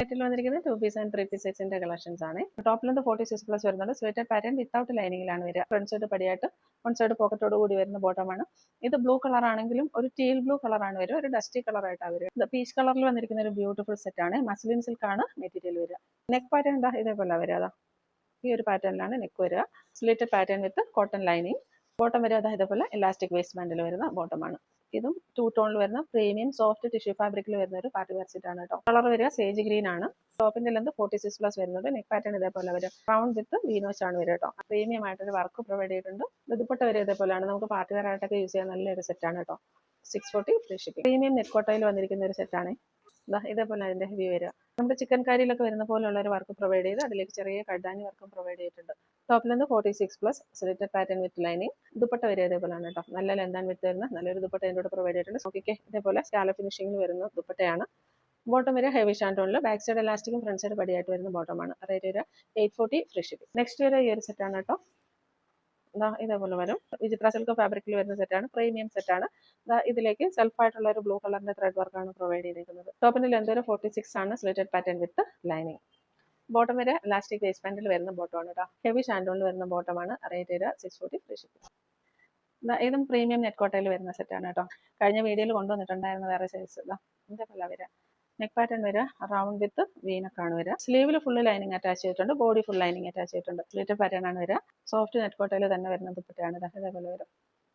സെറ്റിൽ വന്നിരിക്കുന്നത് 2 piece and 3 piece സെറ്റ്സിന്റെ collections ആണ്. ടോപ്പിൽ നിന്ന് 46+ വരുന്നുണ്ട്. സ്വേറ്റഡ് പാറ്റേൺ വിത്തൗട്ട് ലൈനിങ്ങിലാണ് വരിക. ഫ്രണ്ട് സൈഡ് പടിയായിട്ട് വൺ സൈഡ് പോക്കറ്റോട് കൂടി വരുന്ന ബോട്ടമാണ്. ഇത് ബ്ലൂ കളർ ആണെങ്കിലും ഒരു ടീൽ ബ്ലൂ കളറാണ് വരിക, ഒരു ഡസ്റ്റി കളർ ആയിട്ടാണ് വരിക. പീച്ച് കളറിൽ വന്നിരിക്കുന്ന ഒരു ബ്യൂട്ടിഫുൾ സെറ്റ് ആണ്. മസ്ലിൻ സിൽക്ക് ആണ് മെറ്റീരിയൽ വരിക. നെക്ക് പാറ്റേൺ എന്താ ഇതേപോലെ വരിക. ഈ ഒരു പാറ്റേണിലാണ് നെക്ക് വരിക. സ്ലിറ്റഡ് പാറ്റേൺ വിത്ത് കോട്ടൺ ലൈനിങ്. ബോട്ടം വരിക ഇതേപോലെ ഇലാസ്റ്റിക് വേസ്റ്റ് ബാൻഡിൽ വരുന്ന ബോട്ടമാണ്. ഇതും 2 ടോണിൽ വരുന്ന പ്രീമിയം സോഫ്റ്റ് ടിഷ്യൂ ഫാബ്രിക്കിൽ വരുന്ന ഒരു പാർട്ടി വെയർ സെറ്റ് ആണ് കേട്ടോ. കളർ വരിക സേജ് ഗ്രീൻ ആണ്. ടോപ്പിന്റെ ലെന്ത് 46+ വരുന്നുണ്ട്. നെക്ക് പാറ്റേൺ ഇതേപോലെ വരും. റൗണ്ട് വിത്ത് വീനോച്ച് ആണ് വരിക കേട്ടോ. പ്രീമിയം ആയിട്ടൊരു വർക്ക് പ്രൊവൈഡ് ചെയ്തിട്ടുണ്ട്. ദുപ്പട്ട വരിക ഇതേപോലെയാണ്. നമുക്ക് പാർട്ടി വെയർ ആയിട്ടൊക്കെ യൂസ് ചെയ്യാൻ നല്ലൊരു സെറ്റ് ആണ് കേട്ടോ. 640 ഫ്രീ ഷിപ്പിംഗ്. പ്രീമിയം നെറ്റ് കോട്ടയിൽ വന്നിരിക്കുന്ന ഒരു സെറ്റ് ആണ്. ഇതേപോലെ അതിന്റെ വ്യൂ വരിക. നമ്മുടെ ചിക്കൻ കറിയിലൊക്കെ വരുന്ന പോലുള്ള ഒരു വർക്ക് പ്രൊവൈഡ് ചെയ്ത് അതിലേക്ക് ചെറിയ കഡാനി വർക്കും പ്രൊവൈഡ് ചെയ്തിട്ടുണ്ട്. ടോപ്പിൽ നിന്ന് 46+ slitted pattern with lining. Dupatta വരിക ഇതേപോലെയാണ് കേട്ടോ. നല്ല ലെന്ത് ആൻഡ് വിത്ത് വരുന്ന നല്ലൊരു ദുപ്പട്ട ഇതിൻ്റെ കൂടെ പ്രൊവൈഡ് ചെയ്തിട്ടുണ്ട്. നോക്കിക്കേ, ഇതേപോലെ സ്കാലപ്പ് ഫിനിഷിംഗിൽ വരുന്ന ദുപ്പട്ടയാണ്. ബോട്ടം വരിക ഹെവി ഷാൻറ്റോണിൽ. ബാക്ക് സൈഡ് എലാസ്റ്റിക്കും ഫ്രണ്ട് സൈഡ് പടിയായിട്ട് വരുന്ന ബോട്ടമാണ്. റേറ്റ് വരിക 840 ഫ്രീ ഷിപ്പിംഗ്. നെക്സ്റ്റ് വരിക ഈ ഒരു സെറ്റാണ് കേട്ടോ. ഇതേപോലെ വരും. വിചിത്ര സിൽക്ക് ഫാബ്രിക്കിൽ വരുന്ന സെറ്റാണ്. പ്രീമിയം സെറ്റാണ്. ഇതിലേക്ക് സെൽഫായിട്ടുള്ള ഒരു ബ്ലൂ കളറിന്റെ ത്രെഡ് വർക്കാണ് പ്രൊവൈഡ് ചെയ്തിരിക്കുന്നത്. ടോപ്പിന്റെ ലെന്ത് വരെ 46 ആണ്. Slitted pattern with lining. Bottom വരെ ഇലാസ്റ്റിക് വേസ്റ്റ് ബാൻഡിൽ വരുന്ന ബോട്ടമാണ് കേട്ടോ. ഹെവി ഷാൻഡോണിൽ വരുന്ന ബോട്ടമാണ്. റേറ്റ് വരിക 640 ഫ്രീ ഷിപ്പിംഗ്. ഇതും പ്രീമിയം നെറ്റ് കോട്ടയിൽ വരുന്ന സെറ്റാണ് കേട്ടോ. കഴിഞ്ഞ വീഡിയോയിൽ കൊണ്ടുവന്നിട്ടുണ്ടായിരുന്ന വേറെ സൈസ് ഇതേപോലെ വരിക. നെക്ക് പാറ്റേൺ വരിക റൗണ്ട് വിത്ത് വീനക്കാണ് വരിക. സ്ലീവിൽ ഫുള്ള് ലൈനിങ് അറ്റാച്ച് ചെയ്തിട്ടുണ്ട്. ബോഡി ഫുൾ ലൈനിങ് അറ്റാച്ച് ചെയ്തിട്ടുണ്ട്. സ്ലിറ്റഡ് പാറ്റേൺ ആണ് വരിക. സോഫ്റ്റ് നെറ്റ് കോട്ടയിൽ തന്നെ വരുന്ന ദുപ്പട്ടയാണ്. ഇതേപോലെ വരും.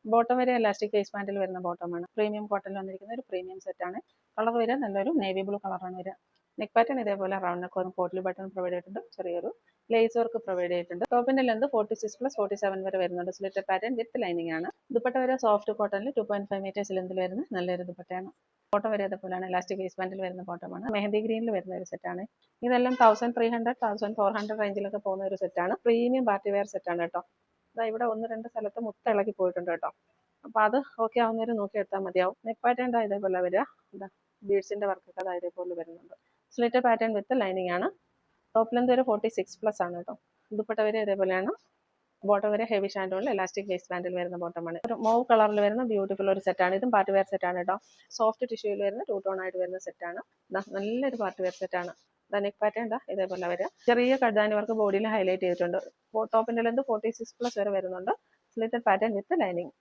ബോട്ടം വരെ ഇലാസ്റ്റിക് വേസ്റ്റ് ബാൻഡിൽ വരുന്ന ബോട്ടമാണ്. പ്രീമിയം കോട്ടണിൽ വന്നിരിക്കുന്ന ഒരു പ്രീമിയം സെറ്റാണ്. കളർ വരിക നല്ലൊരു നേവി ബ്ലൂ കളറാണ് വരിക. നെക്ക് പാറ്റേൺ ഇതേപോലെ റൗണ്ട് നെക്ക് വന്ന് പോട്ടിൽ ബട്ടൺ പ്രൊവൈഡ് ചെയ്തിട്ടുണ്ട്. ചെറിയൊരു ലേസ് വർക്ക് പ്രൊവൈഡ് ചെയ്തിട്ടുണ്ട്. ടോപ്പിന്റെ ലെന്ത് 46+ 47 വരെ വരുന്നുണ്ട്. സ്ലിറ്റഡ് പാറ്റേൺ വിത്ത് ലൈനിങ് ആണ്. ദുപ്പട്ട വരെ സോഫ്റ്റ് കോട്ടണിൽ 2.5 മീറ്റേഴ്സ് ലെന്തിൽ വരുന്ന നല്ലൊരു ദുപ്പട്ടയാണ്. ബോട്ടം വരെ അതേപോലെയാണ്. ഇലാസ്റ്റിക് വേസ്റ്റ് ബാൻഡിൽ വരുന്ന ബോട്ടമാണ്. മെഹന്തി ഗ്രീനിൽ വരുന്ന ഒരു സെറ്റാണ്. ഇതെല്ലാം 1300 1400 റേഞ്ചിലൊക്കെ പോകുന്ന ഒരു സെറ്റാണ്. പ്രീമിയം പാർട്ടി വെയർ സെറ്റാണ് കേട്ടോ. ഇവിടെ 1-2 സ്ഥലത്ത് മുത്ത ഇളക്കി പോയിട്ടുണ്ട് കേട്ടോ. അപ്പൊ അത് ഓക്കെ ആവുന്നവര് നോക്കി എടുത്താൽ മതിയാവും. നെക്ക് പാറ്റേൺ ഇതേപോലെ വരിക. ബീഡ്സിന്റെ വർക്കൊക്കെ ഇതേപോലെ വരുന്നുണ്ട്. സ്ലിറ്റഡ് പാറ്റേൺ വിത്ത് ലൈനിങ് ആണ്. ടോപ്പ് ലെന്ത് വരെ 46+ ആണ് കേട്ടോ. ദുപ്പട്ട വരെ ഇതേപോലെയാണ്. ബോട്ടം വരെ ഹെവി ഷാൻഡോണിൽ ഇലാസ്റ്റിക് വേസ്റ്റ് ബാൻഡിൽ വരുന്ന ബോട്ടമാണ്. ഒരു മൂവ് കളറിൽ വരുന്ന ബ്യൂട്ടിഫുൾ ഒരു സെറ്റാണ്. ഇതും പാർട്ടി വെയർ സെറ്റാണ് കേട്ടോ. സോഫ്റ്റ് ടിഷ്യൂയിൽ വരുന്ന 2 ടോൺ ആയിട്ട് വരുന്ന സെറ്റാണ്. നല്ലൊരു പാർട്ടി വെയർ സെറ്റാണ്. നെക്ക് പാറ്റേൺ ഇതേപോലെ വരിക. ചെറിയ കഡാനി വർക്ക് ബോഡിയിൽ ഹൈലൈറ്റ് ചെയ്തിട്ടുണ്ട്. ടോപ്പിന്റെ ലെന്ത് 46+ വരെ വരുന്നുണ്ട്. Slitted pattern with lining.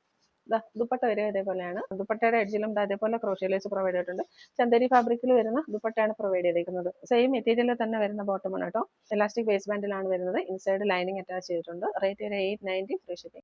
Dupatta വരിക ഇതേപോലെയാണ്. ദുപ്പട്ടയുടെ എഡ്ജിലും അതേപോലെ ക്രോഷ്യ ലേസ് പ്രൊവൈഡ് ചെയ്തിട്ടുണ്ട്. ചന്ദേരി ഫാബ്രിക്കിൽ വരുന്ന ദുപ്പട്ടയാണ് പ്രൊവൈഡ് ചെയ്തിരിക്കുന്നത്. സെയിം മെറ്റീരിയലിൽ തന്നെ വരുന്ന ബോട്ടമാണ് കേട്ടോ. ഇലാസ്റ്റിക് വേസ്റ്റ് ബാൻഡിലാണ് വരുന്നത്. ഇൻസൈഡ് ലൈനിങ് അറ്റാച്ച് ചെയ്തിട്ടുണ്ട്. റേറ്റ് വരെ 890 ഫ്രീ ഷിപ്പിംഗ്.